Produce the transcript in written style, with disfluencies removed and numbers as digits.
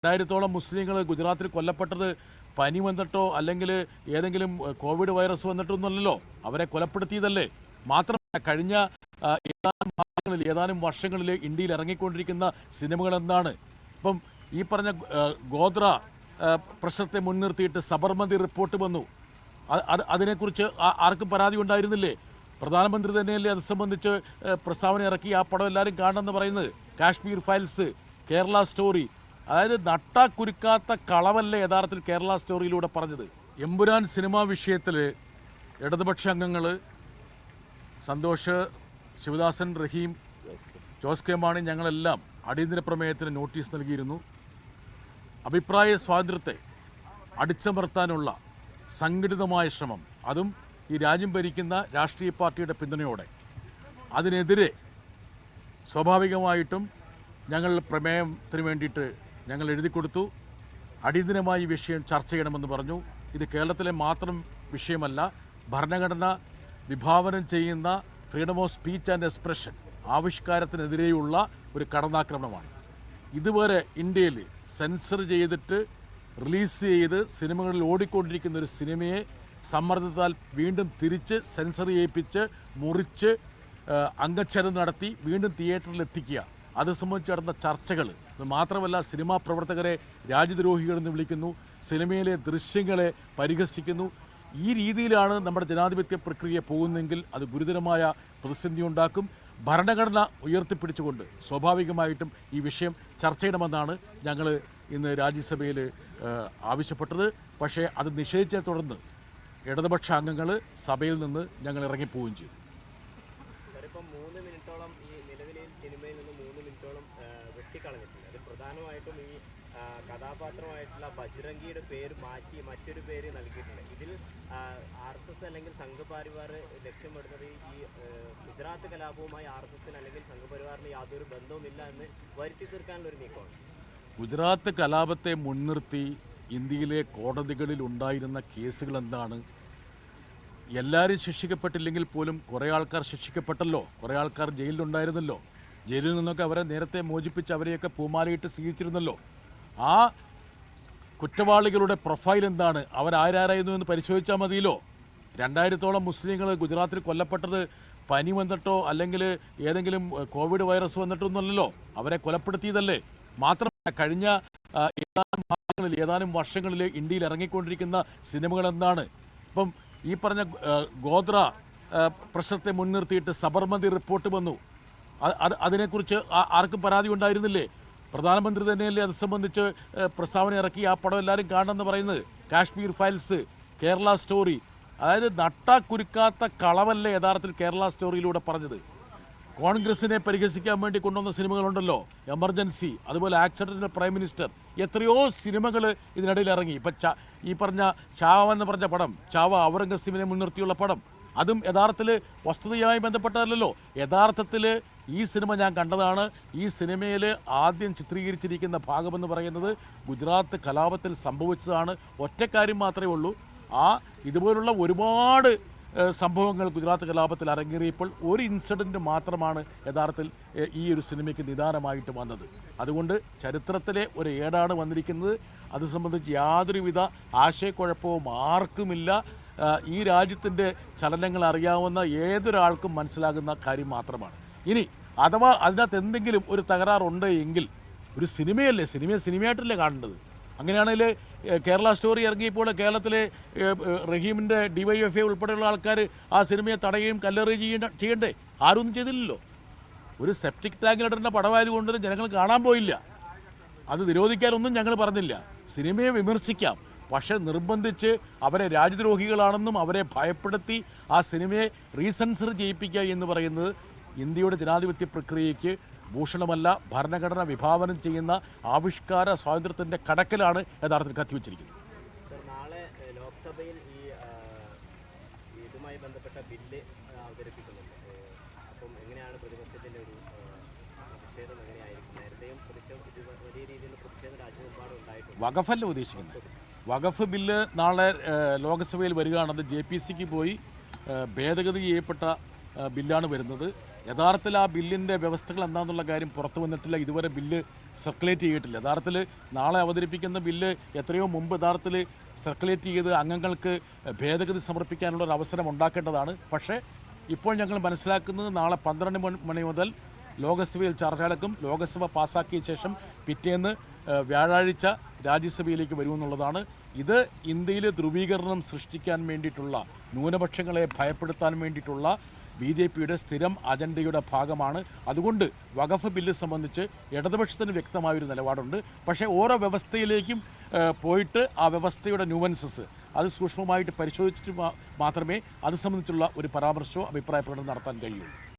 2000-ഓളം മുസ്ലിങ്ങൾ ഗുജറാത്തിൽ കൊല്ലപ്പെട്ടത് പനി വന്നിട്ടോ അല്ലെങ്കിൽ ഏതെങ്കിലും കോവിഡ് വൈറസ് വന്നിട്ടൊന്നുമല്ലല്ലോ, അവരെ കൊലപ്പെടുത്തിയതല്ലേ. മാത്രമല്ല കഴിഞ്ഞ ഏതാനും വർഷങ്ങളിൽ ഇന്ത്യയിൽ ഇറങ്ങിക്കൊണ്ടിരിക്കുന്ന സിനിമകൾ എന്താണ്? ഇപ്പം ഈ പറഞ്ഞ ഗോദ്ര പ്രശ്നത്തെ മുൻനിർത്തിയിട്ട് സബർമതി റിപ്പോർട്ട് വന്നു. അതിനെക്കുറിച്ച് ആർക്കും പരാതി ഉണ്ടായിരുന്നില്ലേ? പ്രധാനമന്ത്രി തന്നെയല്ലേ അത് സംബന്ധിച്ച് പ്രസ്താവന ഇറക്കി. ആ പടം എല്ലാവരും കാണണമെന്ന് പറയുന്നത്. കാശ്മീർ ഫയൽസ്, കേരള സ്റ്റോറി, അതായത് നട്ടാക്കുരുക്കാത്ത കളവല്ലേ യഥാർത്ഥത്തിൽ കേരള സ്റ്റോറിയിലൂടെ പറഞ്ഞത്. എമ്പുരാൻ സിനിമാ വിഷയത്തിൽ ഇടതുപക്ഷ അംഗങ്ങൾ സന്തോഷ്, ശിവദാസൻ, റഹീം, ജോസ് കെ മാണി ഞങ്ങളെല്ലാം അടിയന്തര പ്രമേയത്തിന് നോട്ടീസ് നൽകിയിരുന്നു. അഭിപ്രായ സ്വാതന്ത്ര്യത്തെ അടിച്ചമർത്താനുള്ള സംഘടിതമായ ശ്രമം, അതും ഈ രാജ്യം ഭരിക്കുന്ന രാഷ്ട്രീയ പാർട്ടിയുടെ പിന്തുണയോടെ, അതിനെതിരെ സ്വാഭാവികമായിട്ടും ഞങ്ങൾ പ്രമേയത്തിന് വേണ്ടിയിട്ട് ഞങ്ങൾ എഴുതി കൊടുത്തു. അടിയന്തരമായി ഈ വിഷയം ചർച്ച ചെയ്യണമെന്ന് പറഞ്ഞു. ഇത് കേരളത്തിലെ മാത്രം വിഷയമല്ല, ഭരണഘടന വിഭാവനം ചെയ്യുന്ന freedom of speech and expression ആവിഷ്കാരത്തിനെതിരെയുള്ള ഒരു കടന്നാക്രമണമാണ്. ഇതുവരെ ഇന്ത്യയിൽ സെൻസർ ചെയ്തിട്ട് റിലീസ് ചെയ്ത് സിനിമകളിൽ ഓടിക്കൊണ്ടിരിക്കുന്ന ഒരു സിനിമയെ സമ്മർദ്ദത്താൽ വീണ്ടും തിരിച്ച് സെൻസർ ചെയ്യിപ്പിച്ച് മുറിച്ച് അംഗച്ഛേദം നടത്തി വീണ്ടും തിയേറ്ററിൽ എത്തിക്കുക, അത് സംബന്ധിച്ച് നടന്ന ചർച്ചകൾ. ഇത് മാത്രമല്ല, സിനിമാ പ്രവർത്തകരെ രാജ്യദ്രോഹികളെന്ന് വിളിക്കുന്നു, സിനിമയിലെ ദൃശ്യങ്ങളെ പരിഹസിക്കുന്നു. ഈ രീതിയിലാണ് നമ്മുടെ ജനാധിപത്യ പ്രക്രിയ പോകുന്നതെങ്കിൽ അത് ഗുരുതരമായ പ്രതിസന്ധി ഉണ്ടാക്കും. ഭരണഘടന ഉയർത്തിപ്പിടിച്ചുകൊണ്ട് സ്വാഭാവികമായിട്ടും ഈ വിഷയം ചർച്ച ചെയ്യണമെന്നാണ് ഞങ്ങൾ ഇന്ന് രാജ്യസഭയിൽ ആവശ്യപ്പെട്ടത്. പക്ഷേ അത് നിഷേധിച്ചതിനെ തുടർന്ന് ഇടതുപക്ഷ അംഗങ്ങൾ സഭയിൽ നിന്ന് ഞങ്ങൾ ഇറങ്ങിപ്പോവുകയും ചെയ്തു. ഇപ്പം 3 മിനിറ്റോളം ഈ നിലവിലെ സിനിമയിൽ നിന്ന് 3 മിനിറ്റോളം വെട്ടിക്കളഞ്ഞിട്ടുണ്ട്. അത് പ്രധാനമായിട്ടും ഈ കഥാപാത്രമായിട്ടുള്ള ബജ്രംഗിയുടെ പേര് മാറ്റി മറ്റൊരു പേര് നൽകിയിട്ടുണ്ട്. ഇതിൽ RSS അല്ലെങ്കിൽ സംഘപരിവാർ ലക്ഷ്യമിടുന്നത് ഈ ഗുജറാത്ത് കലാപവുമായി RSS അല്ലെങ്കിൽ സംഘപരിവാറിന് യാതൊരു ബന്ധവുമില്ല എന്ന് വരുത്തി തീർക്കാനുള്ള ഒരു നീക്കമാണ്. ഗുജറാത്ത് കലാപത്തെ മുൻനിർത്തി ഇന്ത്യയിലെ കോടതികളിൽ ഉണ്ടായിരുന്ന കേസുകൾ എന്താണ്? എല്ലാവരും ശിക്ഷിക്കപ്പെട്ടില്ലെങ്കിൽ പോലും കുറേ ആൾക്കാർ ശിക്ഷിക്കപ്പെട്ടല്ലോ, കുറേ ആൾക്കാർ ജയിലിലുണ്ടായിരുന്നല്ലോ. ജയിലിൽ നിന്നൊക്കെ അവരെ നേരത്തെ മോചിപ്പിച്ച് അവരെയൊക്കെ പൂമാലയിട്ട് സ്വീകരിച്ചിരുന്നല്ലോ. ആ കുറ്റവാളികളുടെ പ്രൊഫൈൽ എന്താണ്, അവരാരായിരുന്നു എന്ന് പരിശോധിച്ചാൽ മതിയല്ലോ. 2000-ഓളം മുസ്ലിങ്ങൾ ഗുജറാത്തിൽ കൊല്ലപ്പെട്ടത് പനി വന്നിട്ടോ അല്ലെങ്കിൽ ഏതെങ്കിലും കോവിഡ് വൈറസ് വന്നിട്ടൊന്നുമല്ലല്ലോ, അവരെ കൊലപ്പെടുത്തിയതല്ലേ. മാത്രമല്ല കഴിഞ്ഞ ഏതാനും വർഷങ്ങളിൽ ഇന്ത്യയിൽ ഇറങ്ങിക്കൊണ്ടിരിക്കുന്ന സിനിമകൾ എന്താണ്? ഇപ്പം ഈ പറഞ്ഞ ഗോദ്ര പ്രശ്നത്തെ മുൻനിർത്തിയിട്ട് സബർമതി റിപ്പോർട്ട് വന്നു. അതിനെക്കുറിച്ച് ആർക്കും പരാതി ഉണ്ടായിരുന്നില്ലേ? പ്രധാനമന്ത്രി തന്നെയല്ലേ അത് സംബന്ധിച്ച് പ്രസ്താവന ഇറക്കി. ആ പടം എല്ലാവരും കാണണമെന്ന് പറയുന്നത്. കാശ്മീർ ഫയൽസ്, കേരള സ്റ്റോറി, അതായത് നട്ടാക്കുരുക്കാത്ത കളവല്ലേ യഥാർത്ഥത്തിൽ കേരള സ്റ്റോറിയിലൂടെ പറഞ്ഞത്. കോൺഗ്രസിനെ പരിഹസിക്കാൻ വേണ്ടി കൊണ്ടുവന്ന സിനിമകളുണ്ടല്ലോ, എമർജൻസി, അതുപോലെ ആക്സിഡന്റ് പ്രൈം മിനിസ്റ്റർ, എത്രയോ സിനിമകൾ ഇതിനിടയിൽ ഇറങ്ങി. ഇപ്പം ഈ പറഞ്ഞ ചാവ എന്ന് പറഞ്ഞ പടം, ചാവ ഔറംഗസീബിനെ മുൻനിർത്തിയുള്ള പടം, അതും യഥാർത്ഥത്തിൽ വസ്തുതയുമായി ബന്ധപ്പെട്ടതല്ലോ. യഥാർത്ഥത്തിൽ ഈ സിനിമ ഞാൻ കണ്ടതാണ്. ഈ സിനിമയിൽ ആദ്യം ചിത്രീകരിച്ചിരിക്കുന്ന ഭാഗമെന്ന് പറയുന്നത് ഗുജറാത്ത് കലാപത്തിൽ സംഭവിച്ചതാണ്. ഒറ്റക്കാര്യം മാത്രമേ ഉള്ളൂ. ഇതുപോലുള്ള ഒരുപാട് സംഭവങ്ങൾ ഗുജറാത്ത് കലാപത്തിൽ അരങ്ങേറിയപ്പോൾ ഒരു ഇൻസിഡൻറ്റ് മാത്രമാണ് യഥാർത്ഥത്തിൽ ഈ ഒരു സിനിമയ്ക്ക് നിദാനമായിട്ട് വന്നത്. അതുകൊണ്ട് ചരിത്രത്തിലെ ഒരു ഏടാണ് വന്നിരിക്കുന്നത്. അത് സംബന്ധിച്ച് യാതൊരുവിധ ആശയക്കുഴപ്പവും ആർക്കുമില്ല. ഈ രാജ്യത്തിൻ്റെ ചലനങ്ങൾ അറിയാവുന്ന ഏതൊരാൾക്കും മനസ്സിലാകുന്ന കാര്യം മാത്രമാണ്. ഇനി അഥവാ അതിനകത്ത് എന്തെങ്കിലും ഒരു തകരാറുണ്ട് എങ്കിൽ, ഒരു സിനിമയല്ലേ, സിനിമയായിട്ടല്ലേ കാണേണ്ടത്. അങ്ങനെയാണെങ്കിൽ കേരള സ്റ്റോറി ഇറങ്ങിയപ്പോൾ കേരളത്തിലെ റഹീമിൻ്റെ DYFI ഉൾപ്പെടെയുള്ള ആൾക്കാർ ആ സിനിമയെ തടയുകയും കല്ലെറിയുകയും ചെയ്യണ്ടേ? ആരൊന്നും ചെയ്തില്ലല്ലോ. ഒരു സെപ്റ്റിക് ടാങ്കിലിടേണ്ട പടമായതുകൊണ്ട് ജനങ്ങൾ കാണാൻ പോയില്ല. അത് നിരോധിക്കാനൊന്നും ഞങ്ങൾ പറഞ്ഞില്ല. സിനിമയെ വിമർശിക്കാം, പക്ഷെ നിർബന്ധിച്ച് അവരെ രാജ്യദ്രോഹികളാണെന്നും അവരെ ഭയപ്പെടുത്തി ആ സിനിമയെ റീസെൻസർ ചെയ്യിപ്പിക്കുക എന്ന് പറയുന്നത് ഇന്ത്യയുടെ ജനാധിപത്യ പ്രക്രിയയ്ക്ക് ഭൂഷണമല്ല. ഭരണഘടന വിഭാവനം ചെയ്യുന്ന ആവിഷ്കാര സ്വാതന്ത്ര്യത്തിൻ്റെ കടക്കലാണ് യഥാർത്ഥത്തിൽ കത്തിവെച്ചിരിക്കുന്നത്. നാളെ ലോക്സഭയിൽ ഇതുമായി ബന്ധപ്പെട്ട ബില്ല് അവതരിപ്പിക്കുന്നുണ്ട്. അപ്പം എങ്ങനെയാണ് പ്രതിപക്ഷത്തിൻ്റെ ഒരു പ്രതിഷേധം എങ്ങനെയായിരിക്കും? നേരത്തെയും വലിയ രീതിയിൽ പ്രതിഷേധം രാജ്യമെമ്പാടും ഉണ്ടായിട്ടുണ്ട്. വഖഫല്ല ഉദ്ദേശിക്കുന്നത്. വഖഫ് ബില്ല് നാളെ ലോക്സഭയിൽ വരികയാണത്. JPCക്ക് പോയി ഭേദഗതി ചെയ്യപ്പെട്ട ബില്ലാണ് വരുന്നത്. യഥാർത്ഥത്തിൽ ആ ബില്ലിൻ്റെ വ്യവസ്ഥകൾ എന്താണെന്നുള്ള കാര്യം പുറത്തു വന്നിട്ടില്ല. ഇതുവരെ ബില്ല് സർക്കുലേറ്റ് ചെയ്തിട്ടില്ല. യഥാർത്ഥത്തിൽ നാളെ അവതരിപ്പിക്കുന്ന ബില്ല് എത്രയോ മുമ്പ് യഥാർത്ഥത്തിൽ സർക്കുലേറ്റ് ചെയ്ത് അംഗങ്ങൾക്ക് ഭേദഗതി സമർപ്പിക്കാനുള്ള ഒരു അവസരം ഉണ്ടാക്കേണ്ടതാണ്. പക്ഷേ ഇപ്പോൾ ഞങ്ങൾ മനസ്സിലാക്കുന്നത് നാളെ 12 മണി മുതൽ ലോകസഭയിൽ ചർച്ച നടക്കും. ലോകസഭ പാസ്സാക്കിയ ശേഷം പിറ്റേന്ന് വ്യാഴാഴ്ച രാജ്യസഭയിലേക്ക് വരുമെന്നുള്ളതാണ്. ഇത് ഇന്ത്യയിൽ ധ്രുവീകരണം സൃഷ്ടിക്കാൻ വേണ്ടിയിട്ടുള്ള, ന്യൂനപക്ഷങ്ങളെ ഭയപ്പെടുത്താൻ വേണ്ടിയിട്ടുള്ള BJPയുടെ സ്ഥിരം അജണ്ടയുടെ ഭാഗമാണ്. അതുകൊണ്ട് വഖഫ് ബില്ല് സംബന്ധിച്ച് ഇടതുപക്ഷത്തിന് വ്യക്തമായൊരു നിലപാടുണ്ട്. പക്ഷേ ഓരോ വ്യവസ്ഥയിലേക്കും പോയിട്ട് ആ വ്യവസ്ഥയുടെ ന്യൂവൻസസ് അത് സൂക്ഷ്മമായിട്ട് പരിശോധിച്ചിട്ട് മാത്രമേ അത് സംബന്ധിച്ചുള്ള ഒരു പരാമർശമോ അഭിപ്രായ പ്രകടനം നടത്താൻ കഴിയുള്ളൂ.